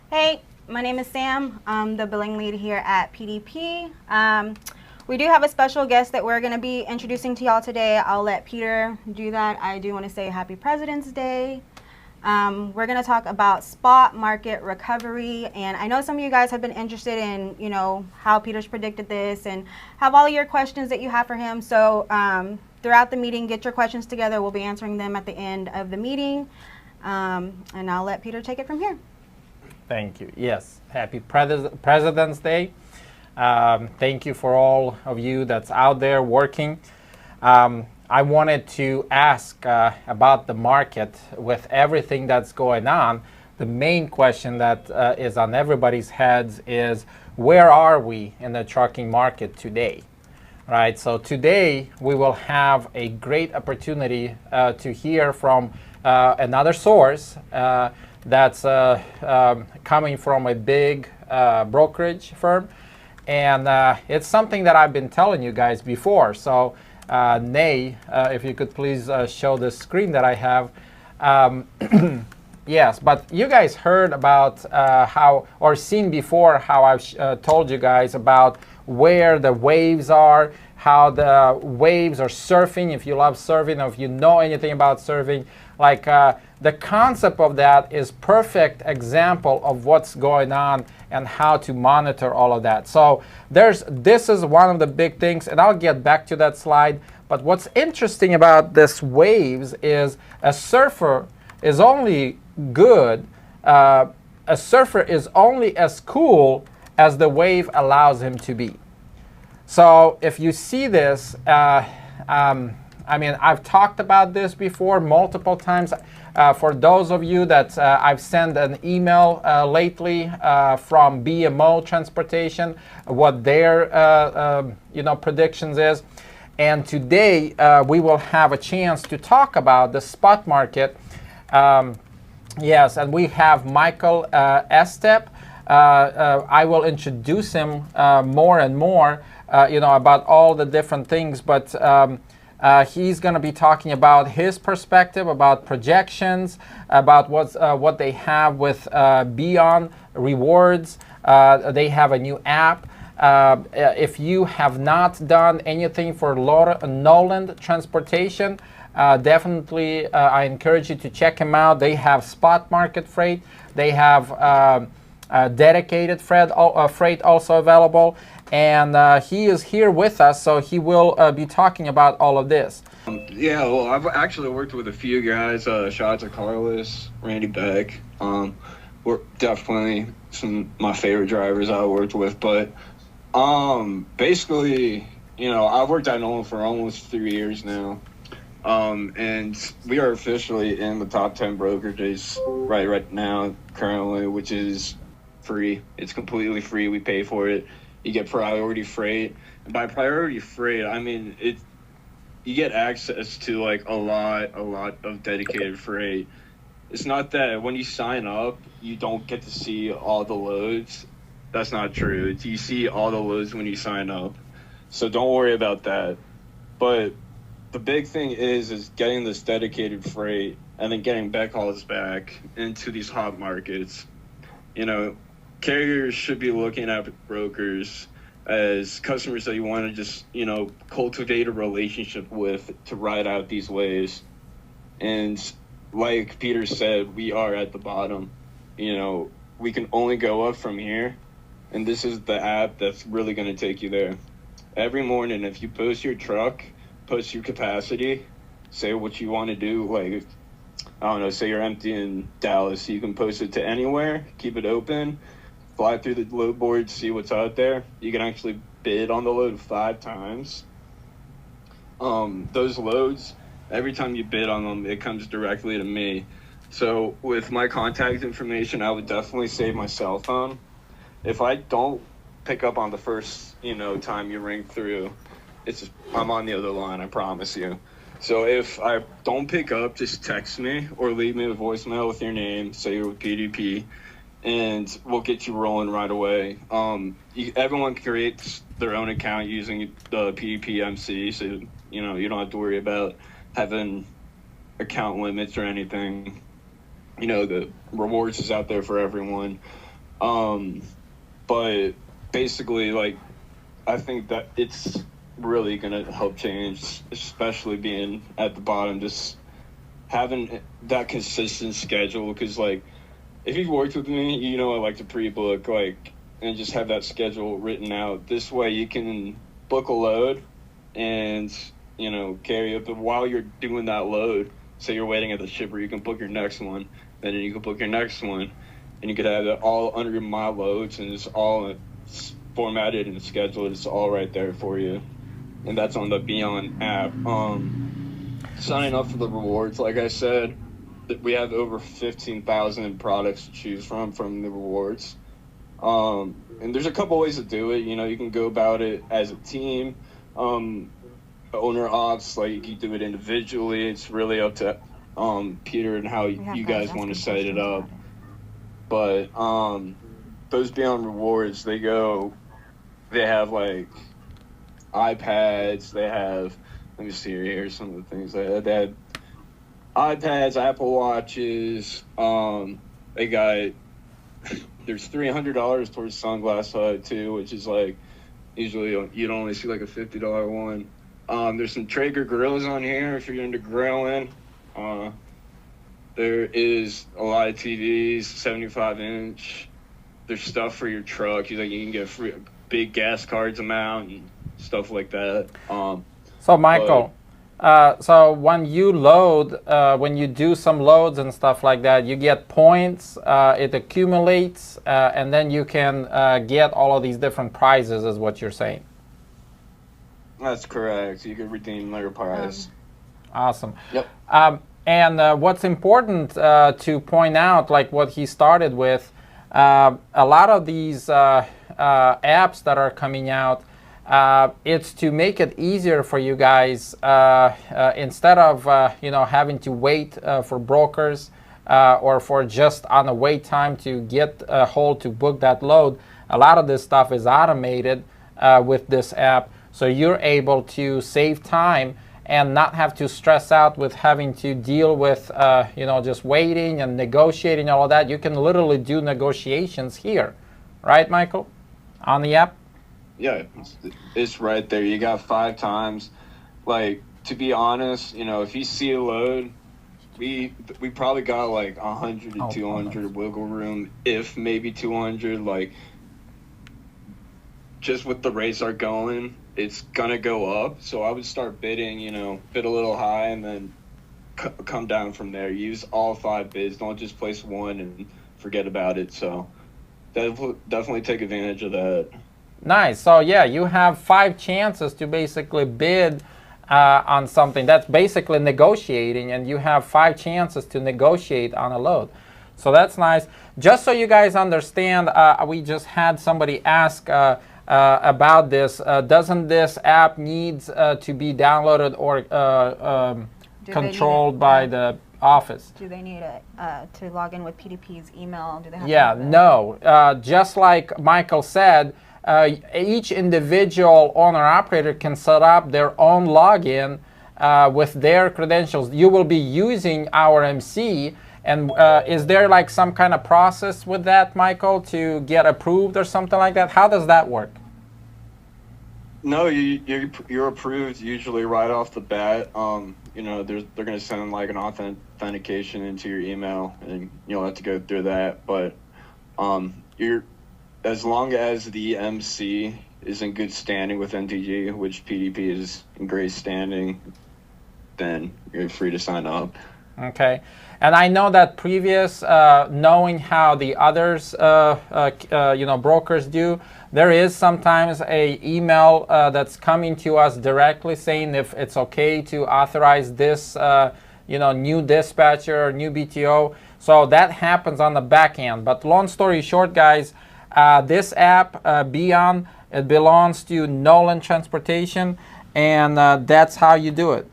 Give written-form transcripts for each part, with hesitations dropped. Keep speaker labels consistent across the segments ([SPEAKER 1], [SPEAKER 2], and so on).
[SPEAKER 1] Hey, my name is Sam. I'm the billing lead here at PDP. We do have a special guest that we're going to be introducing to y'all today. I'll let Peter do that. I do want to say Happy President's Day. We're going to talk about spot market recovery, and I know some of you guys have been interested in, how Peter's predicted this and have all of your questions that you have for him. So throughout the meeting, get your questions together. We'll be answering them at the end of the meeting, and I'll let Peter take it from here.
[SPEAKER 2] Thank you. Yes, happy President's Day. Thank you for all of you that's out there working. I wanted to ask about the market with everything that's going on. The main question that is on everybody's heads is, where are we in the trucking market today? Right. So today we will have a great opportunity to hear from another source that's coming from a big brokerage firm. And it's something that I've been telling you guys before. So Nay, if you could please show the screen that I have. Yes, but you guys heard about how, or seen before how I've told you guys about where the waves are, how the waves are surfing. If you love surfing, or if you know anything about surfing, like the concept of that is perfect example of what's going on and how to monitor all of that. So this is one of the big things, and I'll get back to that slide. But what's interesting about this waves is a surfer is only good, a surfer is only as cool as the wave allows him to be. So if you see this, I mean, I've talked about this before multiple times. For those of you that I've sent an email lately from BMO Transportation, what their predictions is. And today we will have a chance to talk about the spot market. Yes, and we have Michael Estep. I will introduce him more and more, about all the different things, but he's going to be talking about his perspective, about projections, about what they have with Beyond Rewards. They have a new app. If you have not done anything for Noland Transportation, definitely I encourage you to check them out. They have spot market freight. They have dedicated freight also available. And he is here with us, so he will be talking about all of this.
[SPEAKER 3] Yeah, well, I've actually worked with a few guys. Shout out to Carlos, Randy Beck. We're definitely some of my favorite drivers I worked with. But basically, I've worked at Nolan for almost 3 years now. And we are officially in the top 10 brokerages right now, currently, which is free. It's completely free. We pay for it. You get priority freight. And by priority freight, I mean you get access to like a lot of dedicated freight. It's not that when you sign up, you don't get to see all the loads. That's not true. You see all the loads when you sign up. So don't worry about that. But the big thing is getting this dedicated freight and then getting backhauls back into these hot markets. Carriers should be looking at brokers as customers that you want to just, cultivate a relationship with to ride out these waves. And like Peter said, we are at the bottom. We can only go up from here. And this is the app that's really going to take you there. Every morning, if you post your truck, post your capacity, say what you want to do, like, I don't know, say you're empty in Dallas, you can post it to anywhere, keep it open, fly through the load board, see what's out there. You can actually bid on the load 5 times. Those loads, every time you bid on them, it comes directly to me. So with my contact information, I would definitely save my cell phone. If I don't pick up on the first, time you ring through, I'm on the other line, I promise you. So if I don't pick up, just text me or leave me a voicemail with your name, say you're with PDP, and we'll get you rolling right away. Everyone creates their own account using the PDP MC, so You know, you don't have to worry about having account limits or anything. You know, the rewards is out there for everyone. But basically, like, I think that it's really going to help change, especially being at the bottom, just having that consistent schedule. Because, like, if you've worked with me, you know I like to pre-book, like, and just have that schedule written out. This way you can book a load and, you know, carry up. But while you're doing that load, say you're waiting at the shipper, you can book your next one. Then you can book your next one. And you could have it all under my loads, and it's all formatted and scheduled. It's all right there for you. And that's on the Beyond app. Signing up for the rewards, like I said, we have over 15,000 products to choose from the rewards. And there's a couple ways to do it. You know, you can go about it as a team. Owner ops, like, you can do it individually. It's really up to Peter and how you guys want to set it up. But those Beyond rewards, they have like iPads, they have, let me see here's some of the things they had iPads, Apple Watches, they got, there's $300 towards Sunglass Hut too, which is like, usually you'd only see like a $50 one. There's some Traeger grills on here if you're into grilling. There is a lot of TVs, 75-inch. There's stuff for your truck. You can get free big gas cards amount and stuff like that.
[SPEAKER 2] So Michael, so when you load, when you do some loads and stuff like that, you get points. It accumulates, and then you can get all of these different prizes, is what you're saying.
[SPEAKER 3] That's correct. You can redeem your prize.
[SPEAKER 2] Awesome.
[SPEAKER 3] Yep.
[SPEAKER 2] And what's important to point out, like what he started with, a lot of these apps that are coming out, it's to make it easier for you guys instead of you know, having to wait for brokers or for just on a wait time to get a hold to book that load. A lot of this stuff is automated with this app, so you're able to save time and not have to stress out with having to deal with, you know, just waiting and negotiating all of that. You can literally do negotiations here, right, Michael, on the app?
[SPEAKER 3] Yeah, it's right there. You got 5 times. Like, to be honest, you know, if you see a load, we probably got like 100 to 200 wiggle room, if maybe 200. Like, just with the rates are going, it's gonna go up. So I would start bidding, you know, bid a little high and then come down from there. Use all 5 bids. Don't just place one and forget about it. So definitely take advantage of that.
[SPEAKER 2] Nice. So yeah, you have 5 chances to basically bid on something. That's basically negotiating, and you have 5 chances to negotiate on a load. So that's nice. Just so you guys understand, we just had somebody ask about this. Doesn't this app needs to be downloaded or controlled by the office?
[SPEAKER 1] Do they need it to log in with PDP's email? Do they have
[SPEAKER 2] Yeah, no. Just like Michael said, each individual owner-operator can set up their own login with their credentials. You will be using our MC, and is there like some kind of process with that, Michael, to get approved or something like that? How does that work?
[SPEAKER 3] No, you're approved usually right off the bat. You know, they're going to send like an authentication into your email, and you'll have to go through that. But you're, as long as the MC is in good standing with NTG, which PDP is in great standing, then you're free to sign up.
[SPEAKER 2] Okay. And I know that previous, knowing how the others, you know, brokers do, there is sometimes a email that's coming to us directly saying if it's okay to authorize this, you know, new dispatcher or new BTO. So that happens on the back end. But long story short, guys, this app, Beyond, it belongs to Nolan Transportation, and that's how you do it.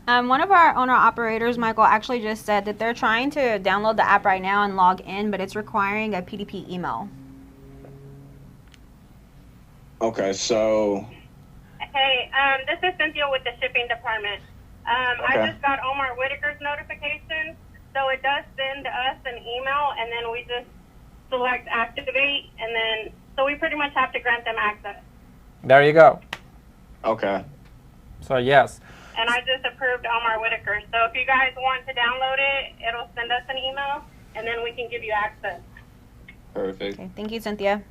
[SPEAKER 1] One of our owner-operators, Michael, actually just said that they're trying to download the app right now and log in, but it's requiring a PDP email.
[SPEAKER 3] Okay, so
[SPEAKER 4] Hey, this is Cynthia with the shipping department.
[SPEAKER 3] Okay.
[SPEAKER 4] I just got Omar Whitaker's notification, so it does send us an email, and then we just select activate, and then so we pretty much have to grant them access.
[SPEAKER 2] There you go.
[SPEAKER 3] Okay.
[SPEAKER 2] So yes.
[SPEAKER 4] And I just approved Omar Whitaker. So if you guys want to download it, it'll send us an email, and then we can give you access.
[SPEAKER 3] Perfect.
[SPEAKER 1] Okay, thank you, Cynthia.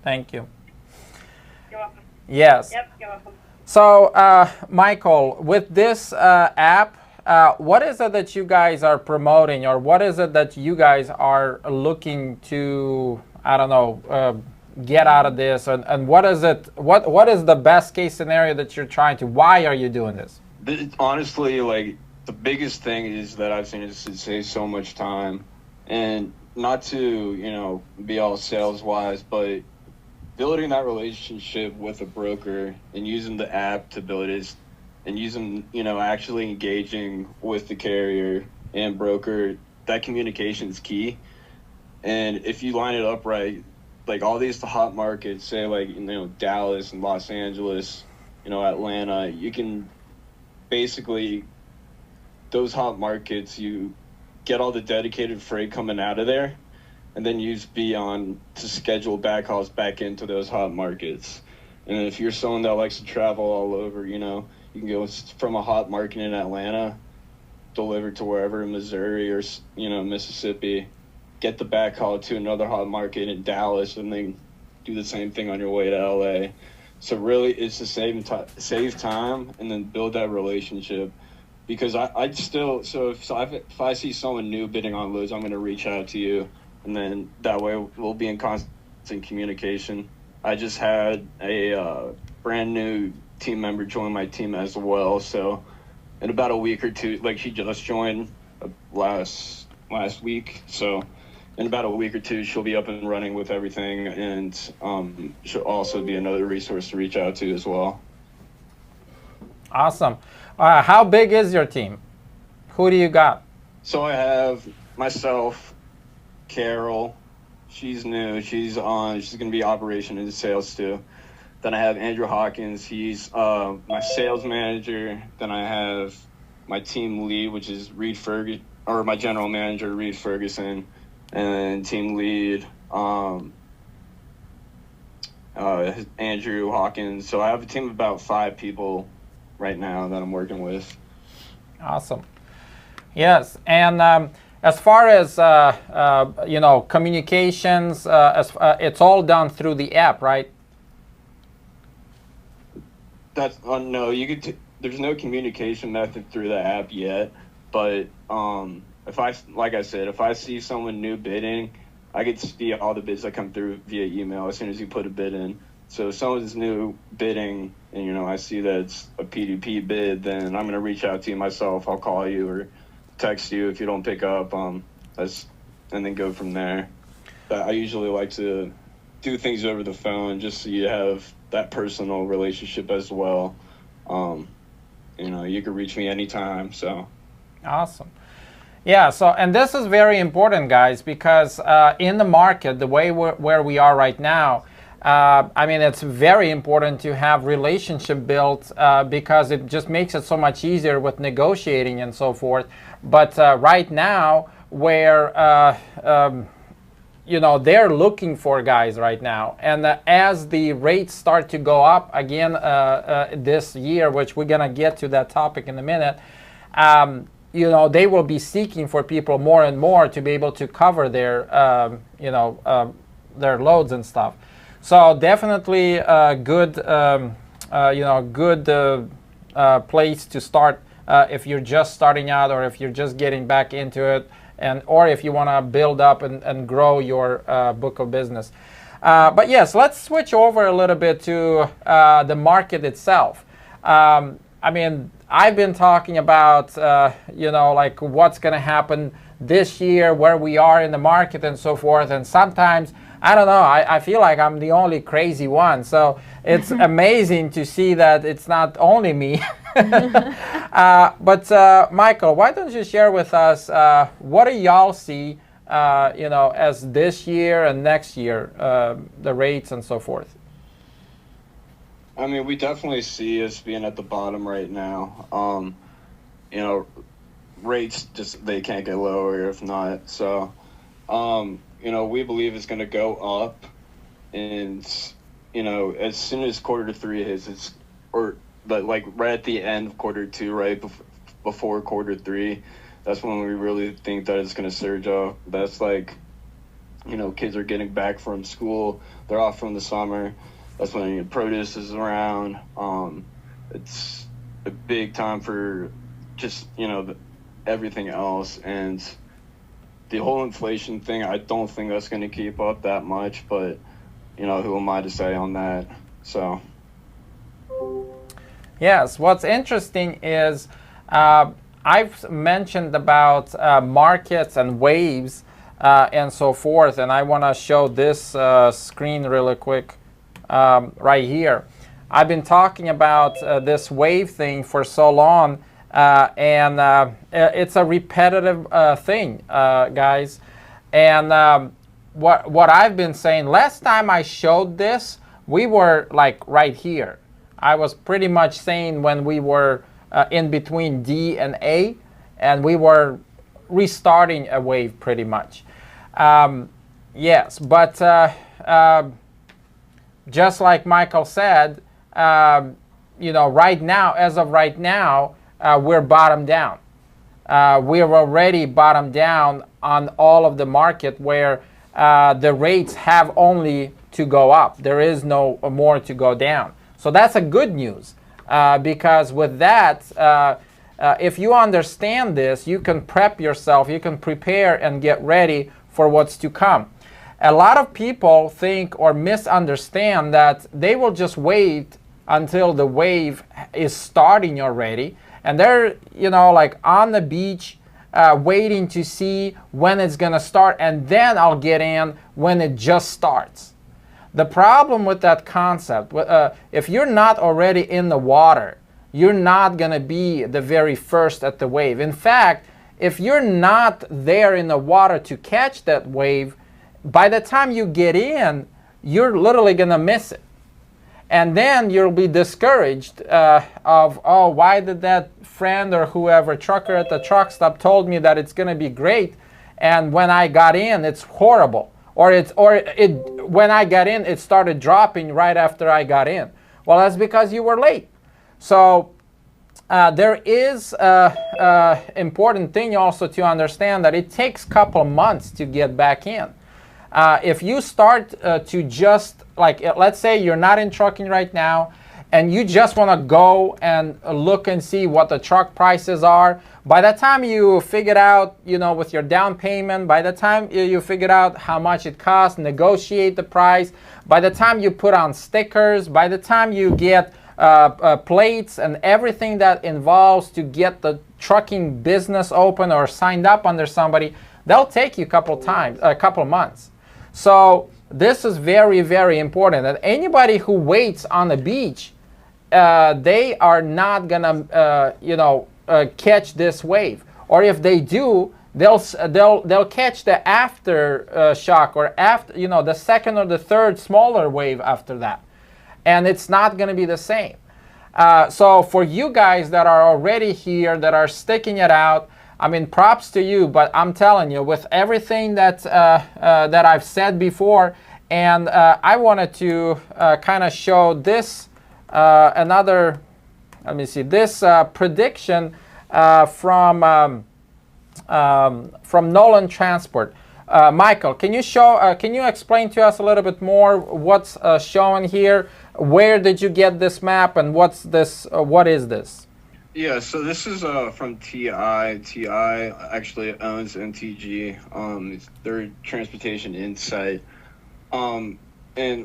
[SPEAKER 2] Thank you.
[SPEAKER 4] You're welcome.
[SPEAKER 2] Yes.
[SPEAKER 4] Yep, you're welcome.
[SPEAKER 2] So, Michael, with this app, what is it that you guys are promoting, or what is it that you guys are looking to, I don't know, get out of this, and what is it? What is the best case scenario that you're trying to? Why are you doing this?
[SPEAKER 3] Honestly, like, the biggest thing is that I've seen is to save so much time, and not to, you know, be all sales wise, but building that relationship with a broker and using the app to build it, and using, you know, actually engaging with the carrier and broker, that communication is key. And if you line it up right, like all these hot markets, say like, you know, Dallas and Los Angeles, you know, Atlanta, you can basically, those hot markets, you get all the dedicated freight coming out of there, and then use Beyond to schedule backhauls back into those hot markets. And if you're someone that likes to travel all over, you know, you can go from a hot market in Atlanta, delivered to wherever in Missouri or, you know, Mississippi, get the backhaul to another hot market in Dallas, and then do the same thing on your way to LA. So really, it's to save time and then build that relationship. Because I'd still, so if I see someone new bidding on loads, I'm going to reach out to you. And then that way we'll be in constant communication. I just had a brand new team member join my team as well. So in about a week or two, like she just joined last week. So in about a week or two, she'll be up and running with everything. And she'll also be another resource to reach out to as well.
[SPEAKER 2] Awesome. How big is your team? Who do you got?
[SPEAKER 3] So I have myself, Carol, she's new. She's going to be operation and sales too. Then I have Andrew Hawkins. He's my sales manager. Then I have my team lead, which is Reed Ferguson, or my general manager, Reed Ferguson, and team lead, Andrew Hawkins. So I have a team of about 5 people right now that I'm working with.
[SPEAKER 2] Awesome. Yes, and as far as you know, communications, it's all done through the app, right?
[SPEAKER 3] That's no, you could. There's no communication method through the app yet, but if I said, if I see someone new bidding, I get to see all the bids that come through via email as soon as you put a bid in. So if someone's new bidding and, you know, I see that it's a PDP bid, then I'm going to reach out to you myself. I'll call you or text you if you don't pick up, and then go from there. But I usually like to do things over the phone just so you have that personal relationship as well. You know, you can reach me anytime. So
[SPEAKER 2] awesome. Yeah, so, and this is very important, guys, because in the market, the way where we are right now, I mean, it's very important to have relationship built because it just makes it so much easier with negotiating and so forth. But right now, where you know, they're looking for guys right now, and as the rates start to go up again this year, which we're gonna get to that topic in a minute, you know, they will be seeking for people more and more to be able to cover their you know, their loads and stuff. So definitely a good, you know, good place to start if you're just starting out, or if you're just getting back into it, and or if you want to build up and grow your book of business. But yes, let's switch over a little bit to the market itself. I mean, I've been talking about, you know, like what's going to happen this year, where we are in the market and so forth, and sometimes I don't know, I feel like I'm the only crazy one. So it's amazing to see that it's not only me. But Michael, why don't you share with us what do y'all see, you know, as this year and next year, the rates and so forth?
[SPEAKER 3] I mean, we definitely see us being at the bottom right now. You know, rates just they can't get lower if not. So, you know, we believe it's going to go up, and you know, as soon as quarter three hits, but like right at the end of quarter two, right before quarter three, that's when we really think that it's going to surge up. That's like, you know, kids are getting back from school, they're off from the summer. That's when produce is around. It's a big time for just, you know, everything else. And the whole inflation thing, I don't think that's going to keep up that much, but, you know, who am I to say on that? So.
[SPEAKER 2] Yes, what's interesting is I've mentioned about markets and waves and so forth, and I want to show this screen really quick right here. I've been talking about this wave thing for so long, and it's a repetitive thing, guys. And what I've been saying, last time I showed this, we were like right here. I was pretty much saying when we were in between D and A, and we were restarting a wave pretty much. Yes, but just like Michael said, you know, right now, as of right now, we're bottomed down. We're already bottomed down on all of the market where the rates have only to go up. There is no more to go down. So that's a good news because with that, if you understand this, you can prep yourself, you can prepare and get ready for what's to come. A lot of people think or misunderstand that they will just wait until the wave is starting already, and they're, you know, like on the beach waiting to see when it's gonna start, and then I'll get in when it just starts. The problem with that concept, if you're not already in the water, you're not gonna be the very first at the wave. In fact, if you're not there in the water to catch that wave, by the time you get in, you're literally gonna miss it. And then you'll be discouraged of, oh, why did that friend or whoever, trucker at the truck stop told me that it's gonna be great, and when I got in, it's horrible. Or when I got in, it started dropping right after I got in. Well, that's because you were late. So there is an important thing also to understand that it takes a couple of months to get back in. If you start to just, like, let's say you're not in trucking right now, and you just want to go and look and see what the truck prices are, by the time you figure out, you know, with your down payment, by the time you figure out how much it costs, negotiate the price, by the time you put on stickers, by the time you get plates and everything that involves to get the trucking business open or signed up under somebody, they'll take you a couple months. So this is very, very important. And anybody who waits on the beach, they are not gonna, you know, catch this wave. Or if they do, they'll catch the aftershock or after, you know, the second or the third smaller wave after that, and it's not going to be the same. So for you guys that are already here, that are sticking it out, I mean, props to you. But I'm telling you, with everything that that I've said before, and I wanted to kind of show this another. Let me see this prediction from Nolan Transport. Michael, can you explain to us a little bit more what's showing here? Where did you get this map, and what's this? What is this?
[SPEAKER 3] Yeah, so this is from TI. TI actually owns NTG. It's their transportation insight. And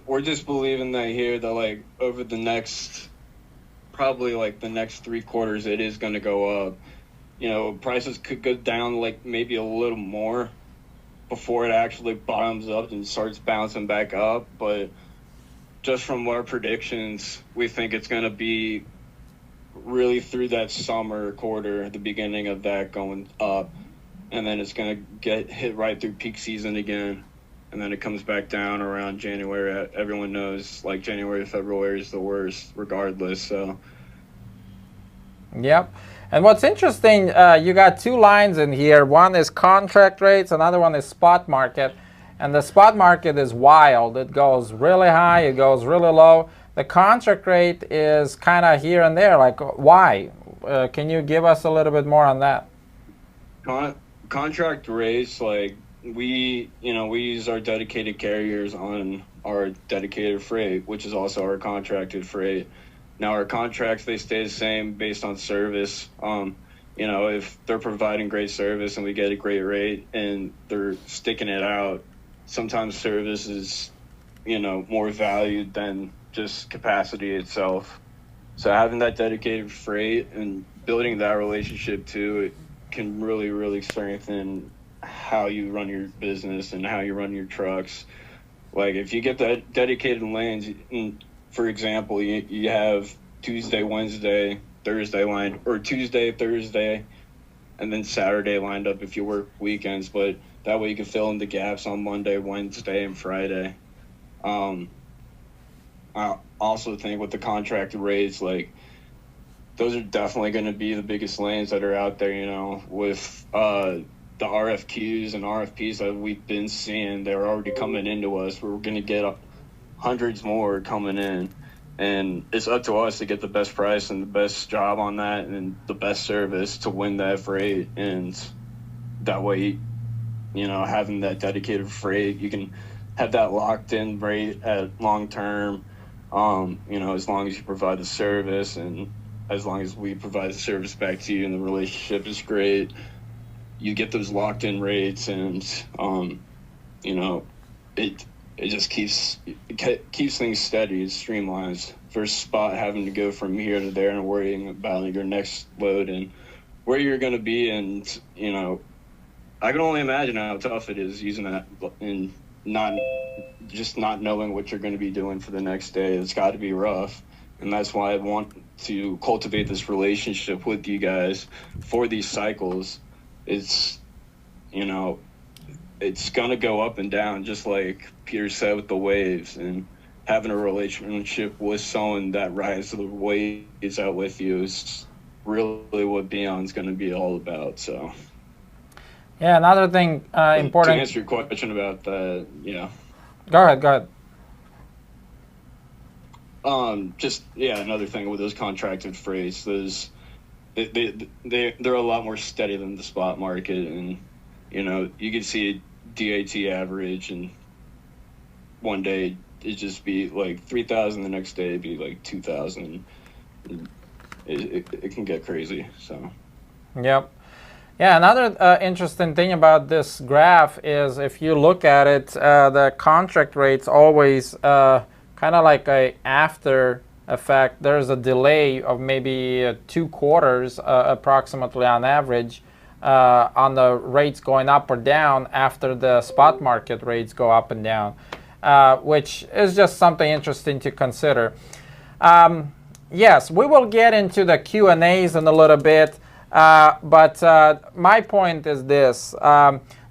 [SPEAKER 3] we're just believing that here that like over the next, probably like the next 3 quarters, it is going to go up. You know, prices could go down like maybe a little more before it actually bottoms up and starts bouncing back up. But just from our predictions, we think it's going to be really through that summer quarter, the beginning of that going up, and then it's going to get hit right through peak season again. and then it comes back down around January. Everyone knows, like, January, February is the worst regardless, so.
[SPEAKER 2] Yep. And what's interesting, you got two lines in here. One is contract rates, another one is spot market. And the spot market is wild. It goes really high, it goes really low. The contract rate is kind of here and there. Like, why? Can you give us a little bit more on that?
[SPEAKER 3] Contract rates, like, we use our dedicated carriers on our dedicated freight, which is also our contracted freight. Now, our contracts, they stay the same based on service. If they're providing great service and we get a great rate and they're sticking it out, sometimes service is, more valued than just capacity itself. So having that dedicated freight and building that relationship too, it can really, really strengthen how you run your business and how you run your trucks. Like, if you get that dedicated lanes, for example, you have Tuesday, Wednesday, Thursday lined, or Tuesday, Thursday, and then Saturday lined up if you work weekends, but that way you can fill in the gaps on Monday, Wednesday, and Friday. I also think with the contracted rates, like, those are definitely going to be the biggest lanes that are out there, with the RFQs and RFPs that we've been seeing. They're already coming into us. We're going to get hundreds more coming in. And it's up to us to get the best price and the best job on that and the best service to win that freight. And that way, having that dedicated freight, you can have that locked in rate at long term, as long as you provide the service and as long as we provide the service back to you and the relationship is great, you get those locked in rates. And, it just keeps things steady. It streamlines versus spot having to go from here to there and worrying about your next load and where you're going to be. And, I can only imagine how tough it is using that and not knowing what you're going to be doing for the next day. It's got to be rough. And that's why I want to cultivate this relationship with you guys for these cycles. It's, it's going to go up and down, just like Peter said with the waves, and having a relationship with someone that rides the waves out with you is really what Beyond's going to be all about. So,
[SPEAKER 2] yeah, another thing important.
[SPEAKER 3] To answer your question about that,
[SPEAKER 2] Go ahead.
[SPEAKER 3] Another thing with those contracted freights, they're a lot more steady than the spot market, and you can see a DAT average, and one day it just be like 3,000, the next day it'd be like 2,000. It can get crazy. So.
[SPEAKER 2] Yep. Yeah, another interesting thing about this graph is if you look at it, the contract rates always kind of like a after effect. There's a delay of maybe 2 quarters approximately on average on the rates going up or down after the spot market rates go up and down, which is just something interesting to consider. Yes, we will get into the Q&As in a little bit, but my point is this.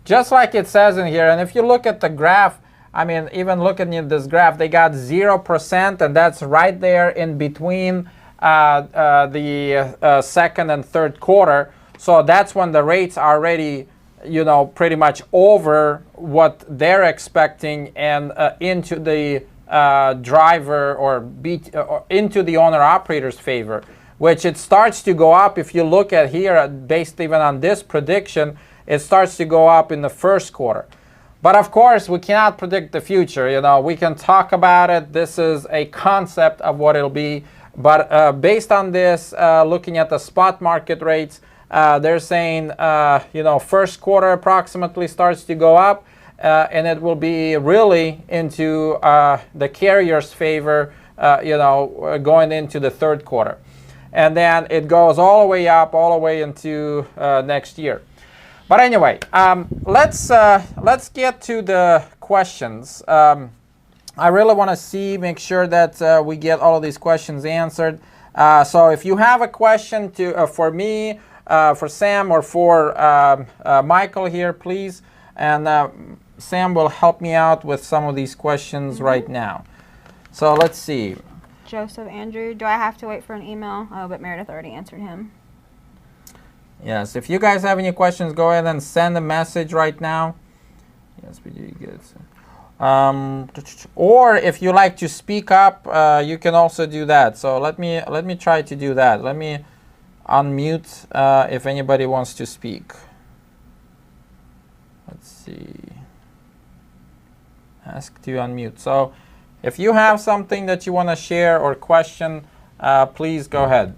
[SPEAKER 2] Just like it says in here, and if you look at the graph, I mean, even looking at this graph, they got 0%, and that's right there in between the second and third quarter. So that's when the rates are already, pretty much over what they're expecting and into the driver or into the owner-operator's favor, which it starts to go up. If you look at here, based even on this prediction, it starts to go up in the first quarter. But of course, we cannot predict the future. We can talk about it. This is a concept of what it'll be. But based on this, looking at the spot market rates, they're saying, first quarter approximately starts to go up, and it will be really into the carrier's favor, going into the third quarter. And then it goes all the way up, all the way into next year. But anyway, let's get to the questions. I really want to make sure that we get all of these questions answered. So if you have a question for me, for Sam, or for Michael here, please. And Sam will help me out with some of these questions right now. So let's see.
[SPEAKER 1] Joseph Andrew, do I have to wait for an email? Oh, but Meredith already answered him.
[SPEAKER 2] Yes, if you guys have any questions, go ahead and send a message right now. Yes, we did good. Or if you like to speak up, you can also do that. So let me try to do that. Let me unmute if anybody wants to speak. Let's see. Ask to unmute. So if you have something that you want to share or question, please go ahead.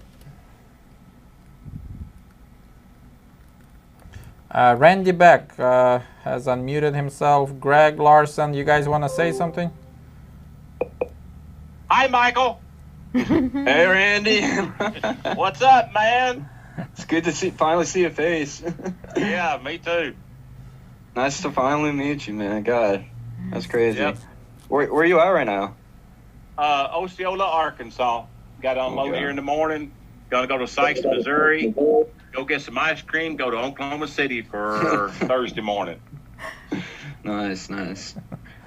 [SPEAKER 2] Randy Beck has unmuted himself. Greg Larson, you guys want to say something?
[SPEAKER 5] Hi, Michael.
[SPEAKER 3] Hey, Randy.
[SPEAKER 5] What's up, man?
[SPEAKER 3] It's good to finally see a face.
[SPEAKER 5] Yeah, me too.
[SPEAKER 3] Nice to finally meet you, man. God, that's crazy.
[SPEAKER 5] Yep.
[SPEAKER 3] Where are you at right now?
[SPEAKER 5] Osceola, Arkansas. Got to unload
[SPEAKER 3] Okay.
[SPEAKER 5] here in the morning. Gonna go to Sykes, Missouri. Go get some ice cream. Go to Oklahoma City for Thursday morning.
[SPEAKER 3] Nice.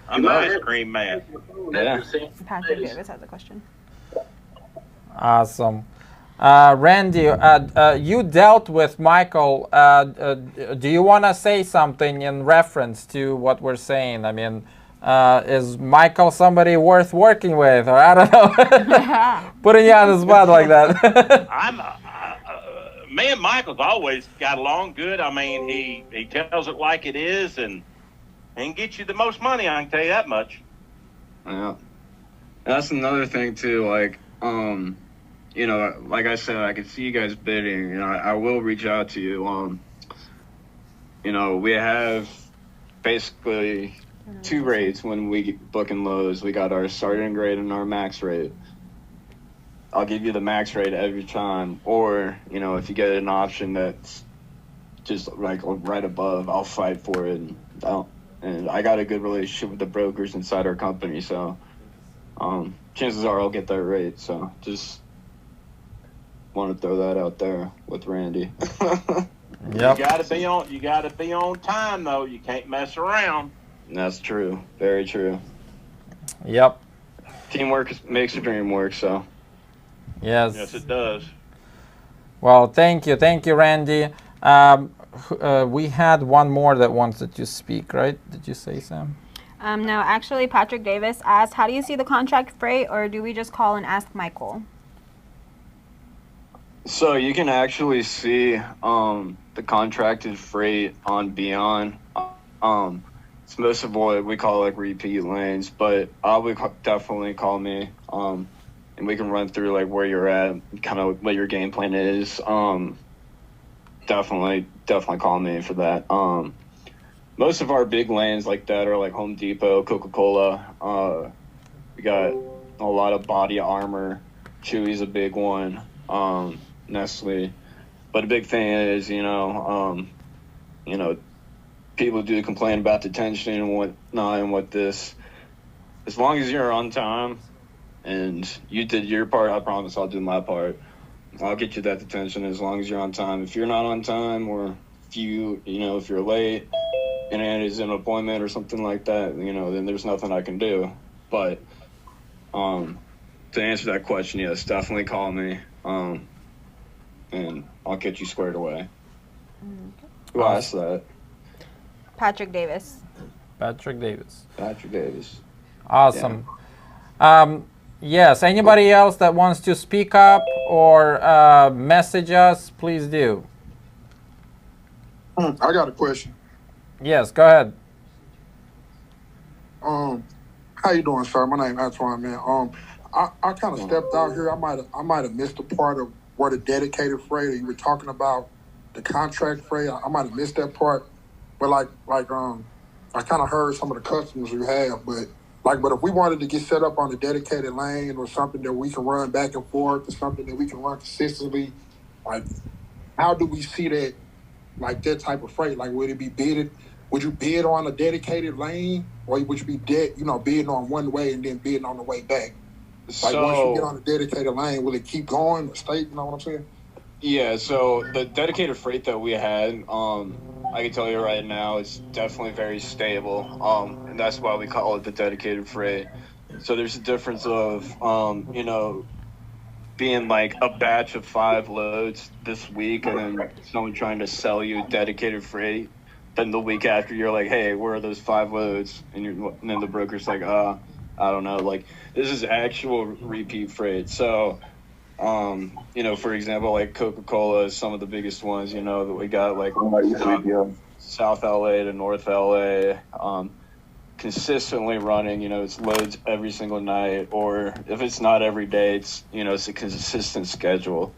[SPEAKER 5] I'm the ice cream man.
[SPEAKER 3] Yeah.
[SPEAKER 1] Patrick Davis has a question.
[SPEAKER 2] Awesome. Randy, you dealt with Michael. Do you want to say something in reference to what we're saying? I mean, is Michael somebody worth working with? Or I don't know. Putting you on the spot like that.
[SPEAKER 5] Me and Michael's always got along good. I mean, he tells it like it is and can get you the most money, I can tell you that much.
[SPEAKER 3] Yeah. That's another thing too. Like, you know, like I said, I can see you guys bidding. You know, I will reach out to you. You know, we have basically two rates when we book and loads. We got our starting rate and our max rate. I'll give you the max rate every time, or you know, if you get an option that's just like right above, I'll fight for it. And I got a good relationship with the brokers inside our company, so chances are I'll get that rate. So just want to throw that out there with Randy.
[SPEAKER 2] Yep.
[SPEAKER 5] You gotta be on time though. You can't mess around.
[SPEAKER 3] That's true. Very true.
[SPEAKER 2] Yep.
[SPEAKER 3] Teamwork makes the dream work. So.
[SPEAKER 5] Yes, it does.
[SPEAKER 2] Well, thank you, Randy. We had one more that wanted to speak, right? Did you say, Sam?
[SPEAKER 1] No, actually, Patrick Davis asked, how do you see the contract freight, or do we just call and ask Michael?
[SPEAKER 3] So you can actually see the contracted freight on Beyond. It's most of what we call like repeat lanes, but I would definitely call me, and we can run through like where you're at, kind of what your game plan is. Definitely call me for that. Most of our big lanes like that are like Home Depot, Coca-Cola. We got a lot of body armor. Chewy's a big one. Nestle. But the big thing is, you know, people do complain about detention and whatnot and what this. As long as you're on time and you did your part, I promise I'll do my part. I'll get you that detention as long as you're on time. If you're not on time, or if if you're late and it is an appointment or something like that, you know, then there's nothing I can do. But to answer that question, yes, definitely call me, and I'll get you squared away. Who asked that?
[SPEAKER 1] Patrick Davis.
[SPEAKER 2] Patrick Davis. Awesome. Yeah. Yes, anybody else that wants to speak up or message us, please do.
[SPEAKER 6] I got a question.
[SPEAKER 2] Yes, go ahead.
[SPEAKER 6] How you doing, sir? My name is Antoine, man. I kind of stepped out here. I might have missed a part of where the dedicated freight, you were talking about the contract freight. I might have missed that part. But I kind of heard some of the customers you have, but if we wanted to get set up on a dedicated lane or something that we can run back and forth, or something that we can run consistently, like, how do we see that, like, that type of freight? Like, would it be bidded? Would you bid on a dedicated lane, or would you be bidding on one way and then bidding on the way back? Like, once you get on a dedicated lane, will it keep going or stay? You know what I'm saying?
[SPEAKER 3] Yeah, so the dedicated freight that we had, I can tell you right now, it's definitely very stable. And that's why we call it the dedicated freight. So there's a difference of, being like a batch of 5 loads this week, and then someone trying to sell you dedicated freight. Then the week after, you're like, "Hey, where are those 5 loads?" And then the broker's like, I don't know. Like, this is actual repeat freight. So, for example, like Coca-Cola is some of the biggest ones. That we got, like South LA to North LA. Consistently running, it's loads every single night, or if it's not every day, it's a consistent schedule.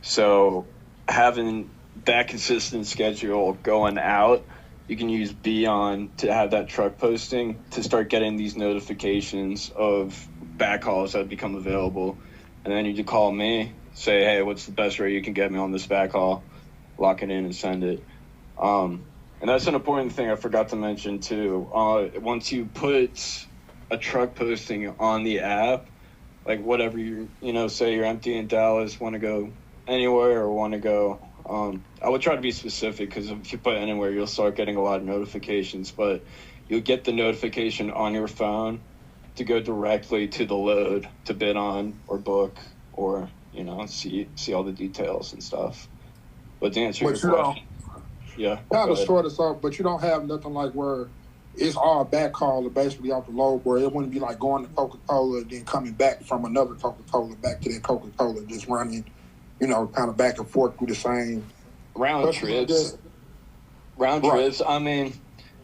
[SPEAKER 3] So having that consistent schedule going out, you can use Beyond to have that truck posting to start getting these notifications of backhauls that become available. And then you can call me, say, "Hey, what's the best rate you can get me on this backhaul?" Lock it in and send it. And that's an important thing I forgot to mention too. Once you put a truck posting on the app, like whatever say you're empty in Dallas, want to go anywhere or want to go, I would try to be specific, because if you put anywhere, you'll start getting a lot of notifications. But you'll get the notification on your phone to go directly to the load to bid on or book, or see all the details and stuff. But to answer your question. Yeah.
[SPEAKER 6] Kind of sort of stuff, but you don't have nothing like where it's all backhaul or basically off the load, where it wouldn't be like going to Coca-Cola and then coming back from another Coca-Cola back to that Coca-Cola, just running, kind of back and forth through the same
[SPEAKER 3] round trips. Trips. I mean,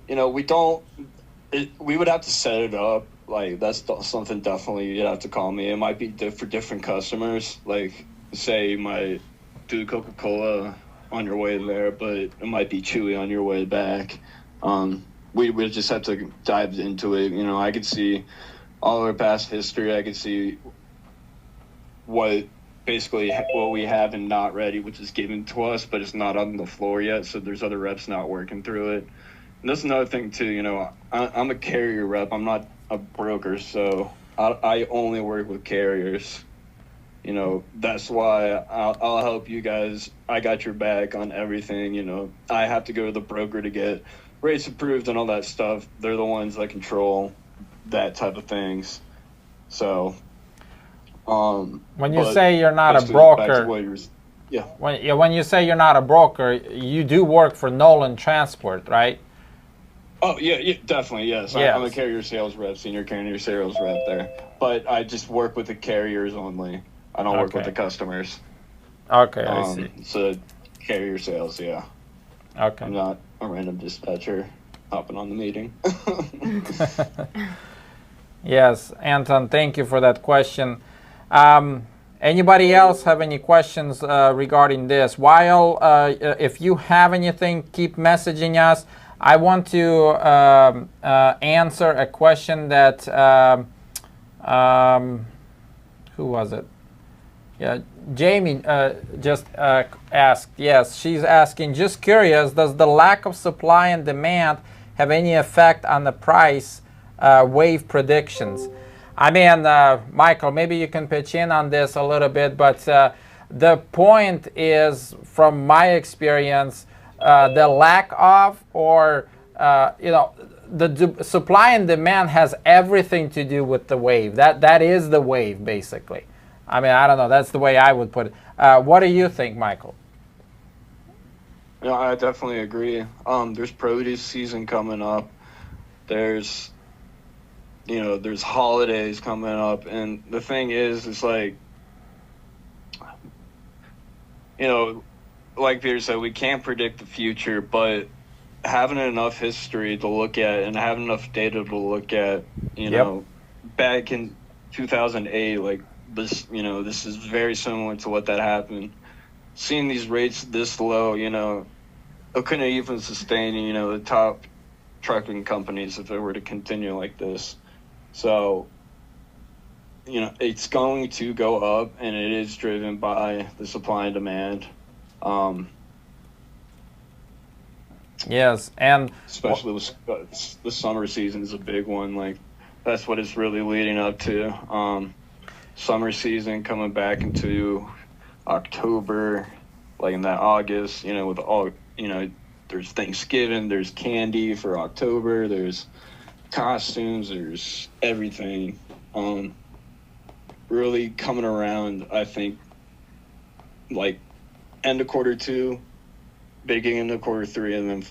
[SPEAKER 3] we would have to set it up. Like, that's something definitely you'd have to call me. It might be for different customers. Like, say you might do Coca-Cola on your way there, but it might be Chewy on your way back. We just have to dive into it. I could see all our past history. I could see what we have and not ready, which is given to us, but it's not on the floor yet. So there's other reps not working through it. And that's another thing too. I'm a carrier rep. I'm not a broker, so I only work with carriers. That's why I'll help you guys. I got your back on everything. I have to go to the broker to get rates approved and all that stuff. They're the ones that control that type of things. So,
[SPEAKER 2] when you say you're not a broker, when you say you're not a broker, you do work for Nolan Transport, right?
[SPEAKER 3] Oh, yeah, definitely, yes. I'm a carrier sales rep, senior carrier sales rep there. But I just work with the carriers only. I don't work with the customers.
[SPEAKER 2] Okay, I see.
[SPEAKER 3] So carrier sales, yeah.
[SPEAKER 2] Okay.
[SPEAKER 3] I'm not a random dispatcher hopping on the meeting.
[SPEAKER 2] Yes, Anton, thank you for that question. Anybody else have any questions regarding this? While if you have anything, keep messaging us. I want to answer a question that who was it? Yeah, Jamie just asked. Yes, she's asking, just curious, does the lack of supply and demand have any effect on the price wave predictions? I mean, Michael, maybe you can pitch in on this a little bit, but the point is, from my experience, the lack of, or the supply and demand has everything to do with the wave. That is the wave, basically. I mean, I don't know. That's the way I would put it. What do you think, Michael?
[SPEAKER 3] Yeah, I definitely agree. There's produce season coming up. There's holidays coming up, and the thing is, it's like, like Peter said, we can't predict the future, but having enough history to look at and having enough data to look at, back in 2008, like this, this is very similar to what that happened. Seeing these rates this low, it couldn't even sustain, the top trucking companies if it were to continue like this. So, it's going to go up, and it is driven by the supply and demand.
[SPEAKER 2] Yes, and
[SPEAKER 3] especially the summer season is a big one. Like, that's what it's really leading up to. Summer season coming back into October, like in that August, with all, there's Thanksgiving, there's candy for October, there's costumes, there's everything. Really coming around, I think, like end of quarter two, beginning of quarter three, and then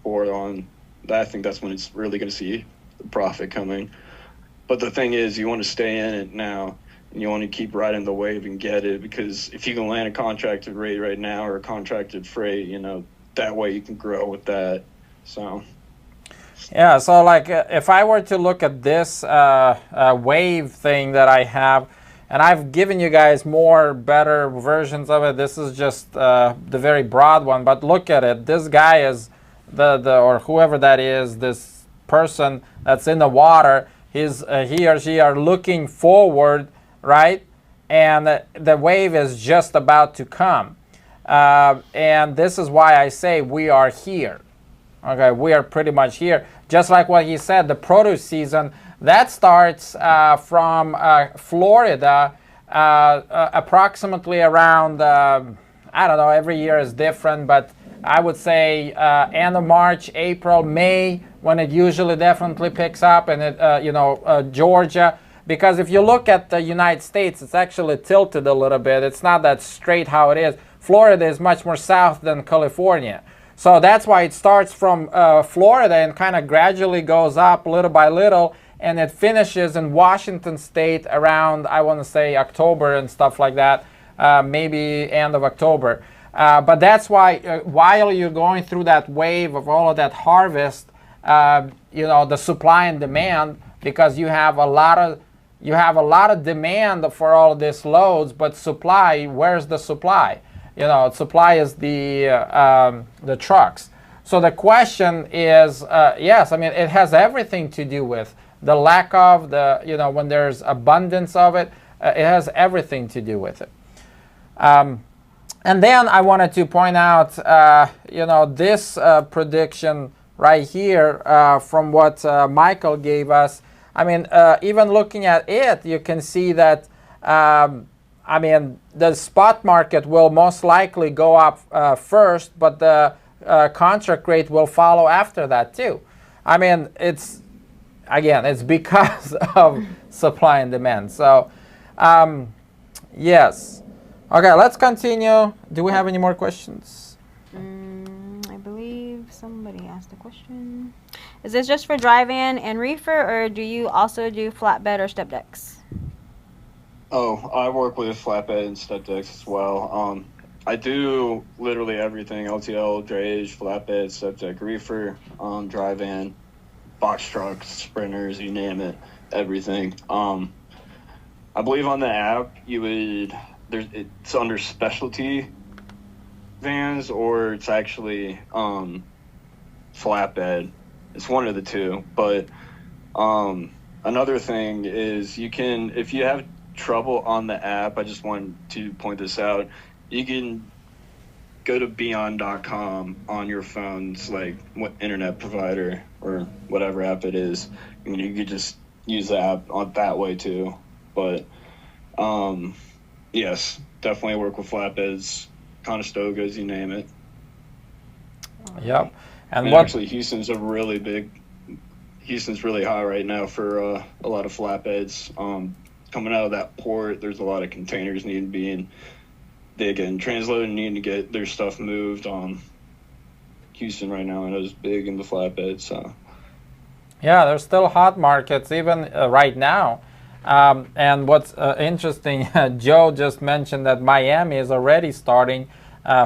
[SPEAKER 3] forward on. I think that's when it's really going to see the profit coming. But the thing is, you want to stay in it now, and you want to keep riding the wave and get it, because if you can land a contracted rate right now or a contracted freight, that way you can grow with that. So.
[SPEAKER 2] Yeah, so like if I were to look at this wave thing that I have, and I've given you guys more better versions of it. This is just the very broad one, but look at it. This guy is or whoever that is, this person that's in the water. He or she are looking forward, right? And the wave is just about to come. And this is why I say we are here. Okay, we are pretty much here. Just like what he said, the produce season, that starts from Florida approximately around, I don't know, every year is different, but I would say end of March, April, May, when it usually definitely picks up, and it, Georgia. Because if you look at the United States, it's actually tilted a little bit. It's not that straight how it is. Florida is much more south than California. So that's why it starts from Florida and kind of gradually goes up little by little, and it finishes in Washington State around, I want to say, October and stuff like that, maybe end of October. But that's why while you're going through that wave of all of that harvest, the supply and demand, because you have a lot of demand for all of these loads, but supply, where's the supply? Supply is the trucks. So the question is, yes, I mean, it has everything to do with the lack of when there's abundance of it, it has everything to do with it. And then I wanted to point out, this prediction right here from what Michael gave us. I mean, even looking at it, you can see that, the spot market will most likely go up first, but the contract rate will follow after that too. I mean, it's because of supply and demand. So, yes. Okay, let's continue. Do we have any more questions?
[SPEAKER 1] I believe somebody asked a question. Is this just for dry van and reefer, or do you also do flatbed or step decks?
[SPEAKER 3] Oh, I work with flatbed and step decks as well. I do literally everything: LTL, drayage, flatbed, step deck, reefer, dry van, box trucks, sprinters, you name it, everything. I believe on the app it's under specialty vans, or it's actually flatbed. It's one of the two. But another thing is, you can, if you have trouble on the app, I just wanted to point this out, you can go to beyond.com on your phone's like what internet provider or whatever app it is, and you could just use the app on that way too. But yes, definitely work with flatbeds, Conestogas, you name it.
[SPEAKER 2] Yep. And
[SPEAKER 3] actually, Houston's really high right now for a lot of flatbeds. Coming out of that port, there's a lot of containers needing to be getting transloaded and needing to get their stuff moved. Houston right now, I know, is big in the flatbed. So
[SPEAKER 2] yeah, there's still hot markets even right now. And what's interesting, Joe just mentioned that Miami is already starting.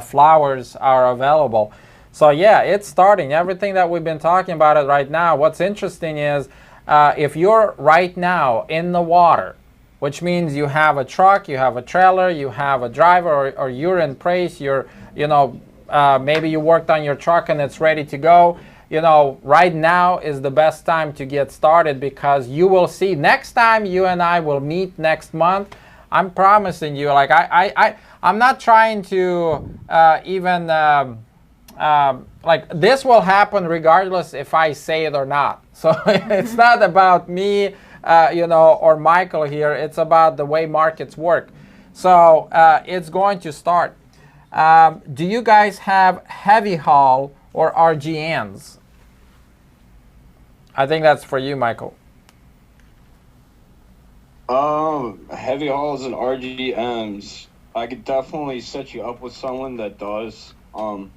[SPEAKER 2] Flowers are available. So yeah, it's starting. Everything that we've been talking about it right now. What's interesting is if you're right now in the water, which means you have a truck, you have a trailer, you have a driver, or you're in place, maybe you worked on your truck and it's ready to go. Right now is the best time to get started, because you will see next time you and I will meet next month. I'm promising you, like I'm not trying to like this will happen regardless if I say it or not. So it's not about me, or Michael here. It's about the way markets work. So it's going to start. Do you guys have heavy haul or RGNs? I think that's for you, Michael.
[SPEAKER 3] Heavy hauls and RGMs. I could definitely set you up with someone that does. I've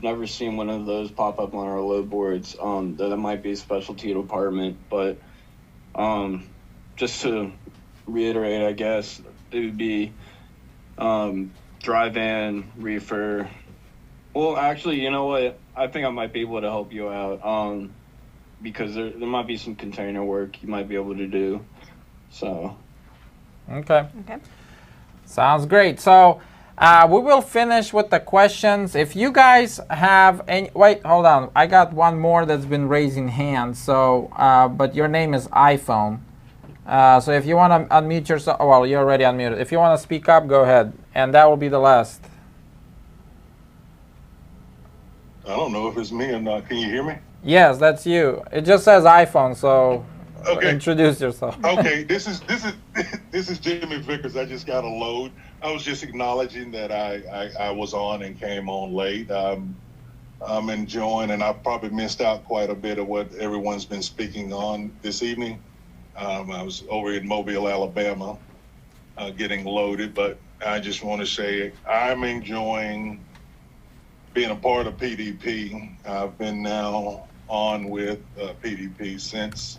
[SPEAKER 3] never seen one of those pop up on our load boards. That might be a specialty department, but just to reiterate, I guess it would be dry van, reefer. Well, actually, you know what? I think I might be able to help you out. Because there might be some container work you might be able to do. So.
[SPEAKER 2] Okay. Sounds great. So we will finish with the questions. If you guys have any, wait, hold on. I got one more that's been raising hands. So, but your name is iPhone. So if you want to unmute yourself, oh, well, you're already unmuted. If you want to speak up, go ahead. And that will be the last.
[SPEAKER 7] I don't know if it's me or not. Can you hear me?
[SPEAKER 2] Yes, that's you. It just says iPhone, so
[SPEAKER 7] okay.
[SPEAKER 2] Introduce yourself.
[SPEAKER 7] Okay, this is Jimmy Vickers. I just got a load. I was just acknowledging that I was on and came on late. I'm enjoying, and I probably missed out quite a bit of what everyone's been speaking on this evening. I was over in Mobile, Alabama, getting loaded, but I just want to say I'm enjoying being a part of PDP. I've been now on with PDP since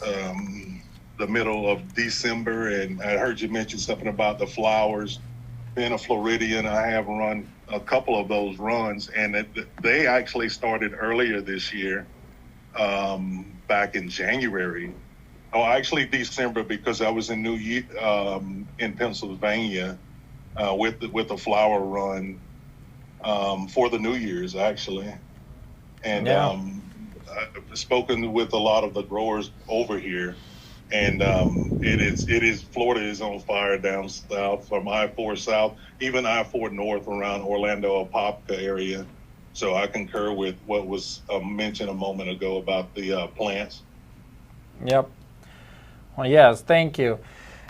[SPEAKER 7] the middle of December, and I heard you mention something about the flowers. Being a Floridian, I have run a couple of those runs, and they actually started earlier this year, back in January. Oh, actually December, because I was in in Pennsylvania with the flower run for the New Year's, actually. And I've spoken with a lot of the growers over here, and it is Florida is on fire down south from I-4 South, even I-4 North around Orlando, Apopka area. So I concur with what was mentioned a moment ago about the plants.
[SPEAKER 2] Yep. Well, yes, thank you.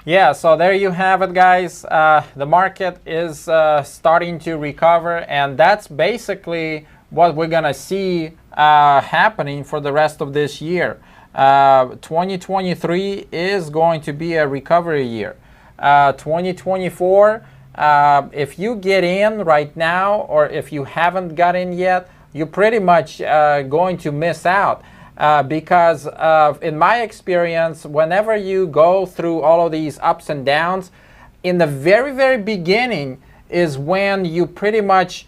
[SPEAKER 2] Yeah, so there you have it, guys. The market is starting to recover, and that's basically what we're going to see happening for the rest of this year. 2023 is going to be a recovery year. 2024, if you get in right now, or if you haven't got in yet, you're pretty much going to miss out. Because in my experience, whenever you go through all of these ups and downs, in the very, very beginning is when you pretty much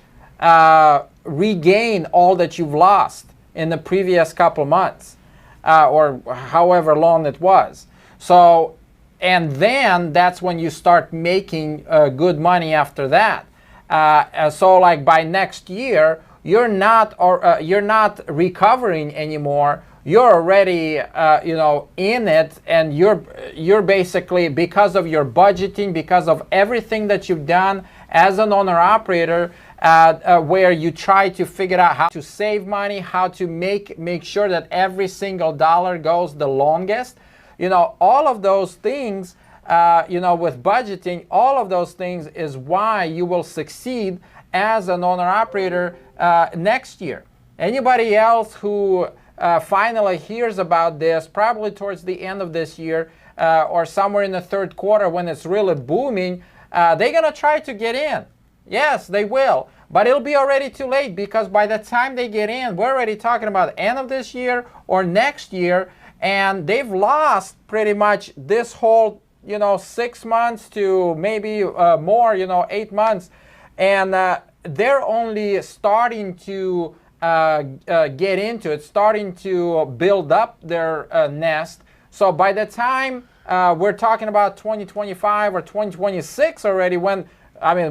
[SPEAKER 2] regain all that you've lost in the previous couple months, or however long it was. So, and then that's when you start making good money after that. So like by next year, you're not recovering anymore. You're already in it, and you're basically, because of your budgeting, because of everything that you've done as an owner operator, where you try to figure out how to save money, how to make sure that every single dollar goes the longest. All of those things, with budgeting, all of those things is why you will succeed as an owner operator next year. Anybody else who finally hears about this, probably towards the end of this year or somewhere in the third quarter when it's really booming, they're going to try to get in. Yes, they will. But it'll be already too late, because by the time they get in, we're already talking about the end of this year or next year, and they've lost pretty much this whole 6 months to maybe more, 8 months. And they're only starting to get into it, starting to build up their nest. So by the time we're talking about 2025 or 2026 already, when,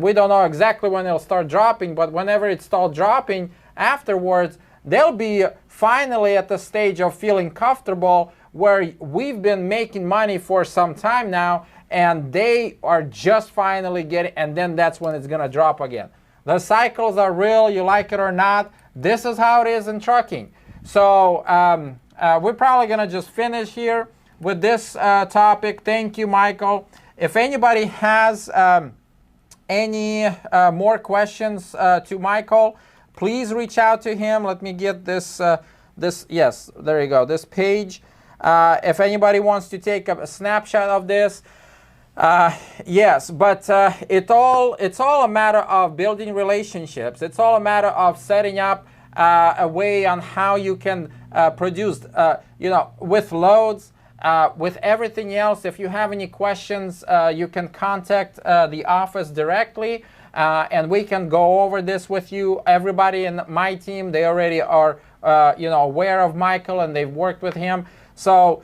[SPEAKER 2] we don't know exactly when it'll start dropping, but whenever it starts dropping afterwards, they'll be finally at the stage of feeling comfortable, where we've been making money for some time now, and they are just finally getting, and then that's when it's going to drop again. The cycles are real, you like it or not. This is how it is in trucking. So we're probably going to just finish here with this topic. Thank you, Michael. If anybody has any more questions to Michael, please reach out to him. Let me get this, yes, there you go, this page. If anybody wants to take a snapshot of this, yes, but it's all a matter of building relationships. It's all a matter of setting up a way on how you can produce, with loads, with everything else. If you have any questions, you can contact the office directly, and we can go over this with you. Everybody in my team, they already are, aware of Michael, and they've worked with him. So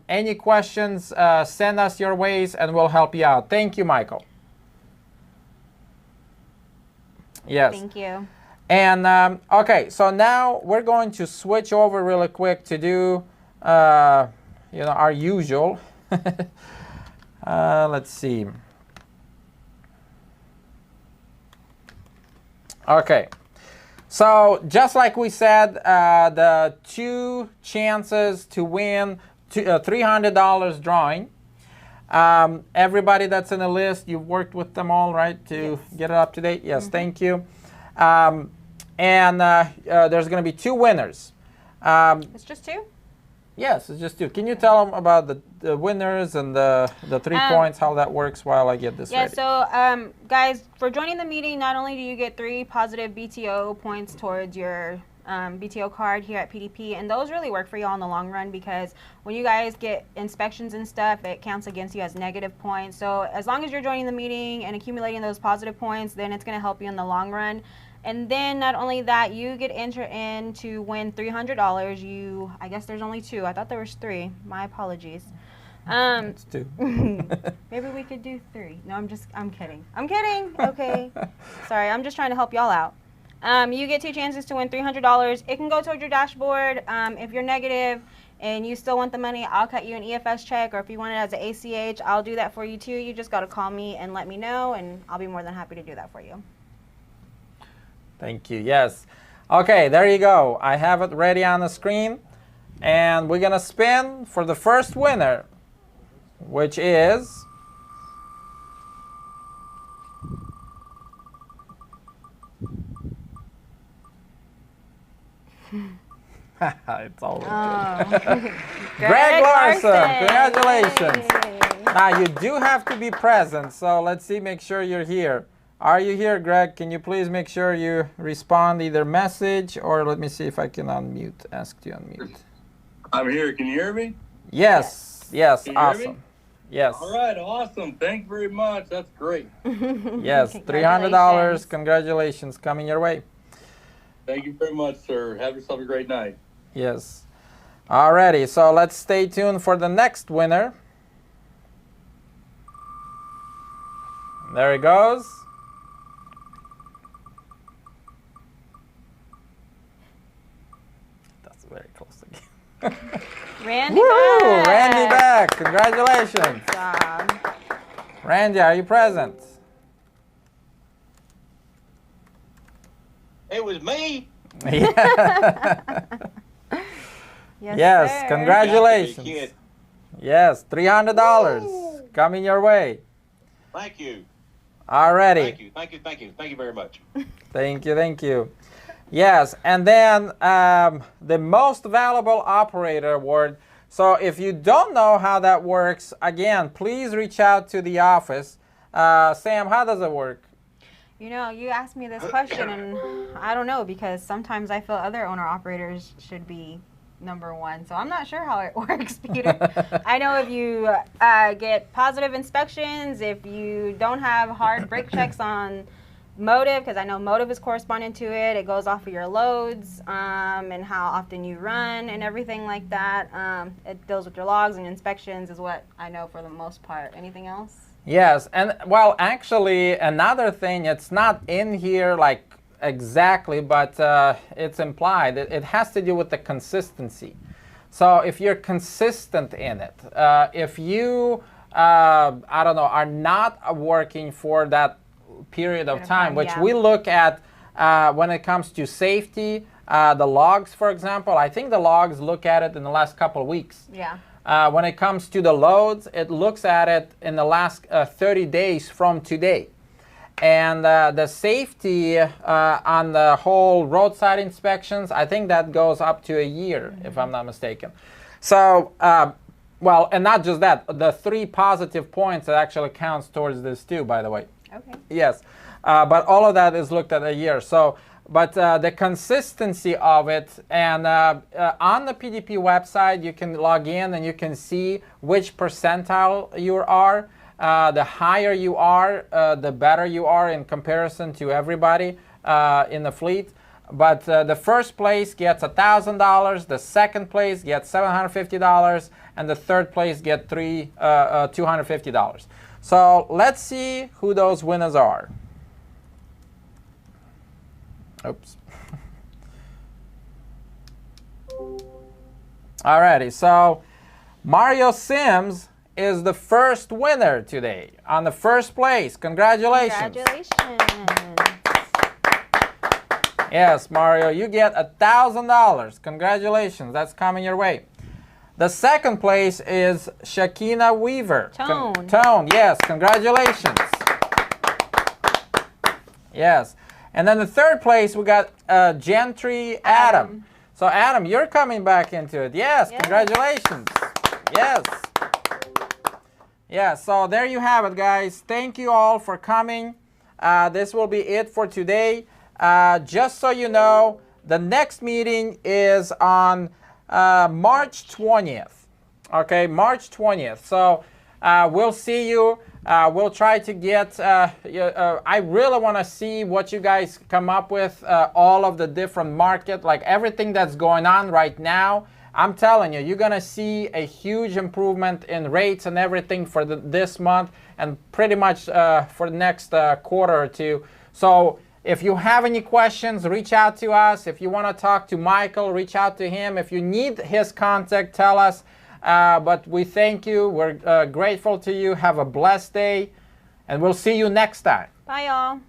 [SPEAKER 2] any questions, send us your ways, and we'll help you out. Thank you, Michael. Yes.
[SPEAKER 1] Thank you.
[SPEAKER 2] And okay, so now we're going to switch over really quick to do, our usual. Let's see. Okay. So just like we said, the 2 chances to win $300 drawing. Everybody that's in the list, you've worked with them all, right, to get it up to date? Yes, thank you. And there's going to be 2 winners.
[SPEAKER 1] It's just 2?
[SPEAKER 2] Yes, it's just 2. Can you tell them about the winners and the 3 points, how that works while I get this ready?
[SPEAKER 1] Yeah, so guys, for joining the meeting, not only do you get 3 positive BTO points towards your BTO card here at PDP, and those really work for you all in the long run, because when you guys get inspections and stuff, it counts against you as negative points. So as long as you're joining the meeting and accumulating those positive points, then it's going to help you in the long run. And then not only that, you get entered in to win $300. I guess there's only 2. I thought there was 3. My apologies.
[SPEAKER 2] It's 2.
[SPEAKER 1] Maybe we could do 3. No, I'm kidding. I'm kidding. Okay. Sorry, I'm just trying to help y'all out. You get 2 chances to win $300. It can go towards your dashboard. If you're negative and you still want the money, I'll cut you an EFS check, or if you want it as an ACH, I'll do that for you too. You just got to call me and let me know, and I'll be more than happy to do that for you.
[SPEAKER 2] Thank you. Yes. Okay, there you go. I have it ready on the screen, and we're going to spin for the first winner, which is it's all Greg Larson. Congratulations.
[SPEAKER 1] Yay.
[SPEAKER 2] Now you do have to be present, so let's see, make sure you're here. Are you here, Greg? Can you please make sure you respond either message, or let me see if I can unmute, ask to unmute.
[SPEAKER 8] I'm here. Can you hear me?
[SPEAKER 2] Yes. Yes.
[SPEAKER 8] Can you hear me?
[SPEAKER 2] Awesome. Yes.
[SPEAKER 8] All right. Awesome. Thank you very much. That's great.
[SPEAKER 2] Yes. $300. Congratulations. Coming your way.
[SPEAKER 8] Thank you very much, sir. Have yourself a great night.
[SPEAKER 2] Yes. Alrighty. So let's stay tuned for the next winner. There he goes. That's very close again.
[SPEAKER 1] Randy
[SPEAKER 2] Woo!
[SPEAKER 1] back.
[SPEAKER 2] Randy back. Congratulations.
[SPEAKER 1] Good job.
[SPEAKER 2] Randy, are you present?
[SPEAKER 5] It was me.
[SPEAKER 2] Yeah.
[SPEAKER 1] Yes, sir.
[SPEAKER 2] Congratulations.
[SPEAKER 5] Kid.
[SPEAKER 2] Yes, $300 coming your way.
[SPEAKER 5] Thank you.
[SPEAKER 2] Alrighty.
[SPEAKER 5] Thank you. Thank you. Thank you. Thank you very much.
[SPEAKER 2] Thank you. Thank you. Yes, and then the most valuable operator award. So if you don't know how that works, again, please reach out to the office. Sam, how does it work?
[SPEAKER 1] You know, you asked me this question, and I don't know, because sometimes I feel other owner-operators should be #1. So I'm not sure how it works, Peter. I know if you get positive inspections, if you don't have hard brake checks on motive, because I know motive is corresponding to it. It goes off of your loads and how often you run and everything like that. It deals with your logs and inspections is what I know for the most part. Anything else?
[SPEAKER 2] Yes, and well, actually, another thing, it's not in here like exactly, but it's implied. It has to do with the consistency. So if you're consistent in it, if you, I don't know, are not working for that period of time, which we look at when it comes to safety, the logs, for example, I think the logs look at it in the last couple of weeks.
[SPEAKER 1] Yeah.
[SPEAKER 2] When it comes to the loads, it looks at it in the last 30 days from today. And the safety on the whole roadside inspections, I think that goes up to a year, if I'm not mistaken. So, well, and not just that, the 3 positive points that actually counts towards this too, by the way.
[SPEAKER 1] Okay.
[SPEAKER 2] Yes, but all of that is looked at a year. So, but the consistency of it, and on the PDP website, you can log in and you can see which percentile you are. The higher you are, the better you are in comparison to everybody in the fleet. But the first place gets $1,000, the second place gets $750, and the third place gets $250. So let's see who those winners are. Oops. Alrighty, so Mario Sims is the first winner today on the first place. Congratulations.
[SPEAKER 1] Congratulations.
[SPEAKER 2] Yes, Mario, you get $1,000. Congratulations. That's coming your way. The second place is Shakina Weaver.
[SPEAKER 1] Tone.
[SPEAKER 2] Tone, yes. Congratulations. Yes. And then the third place, we got Gentry Adam. So, Adam, you're coming back into it. Yes, yes. Congratulations. Yes. Yeah, so there you have it, guys. Thank you all for coming. This will be it for today. Just so you know, the next meeting is on March 20th. Okay, March 20th. So we'll see you. We'll try to get, I really want to see what you guys come up with, all of the different market, like everything that's going on right now. I'm telling you, you're going to see a huge improvement in rates and everything for this month and pretty much for the next quarter or two. So if you have any questions, reach out to us. If you want to talk to Michael, reach out to him. If you need his contact, tell us. But we thank you. We're grateful to you. Have a blessed day. And we'll see you next time.
[SPEAKER 1] Bye, y'all.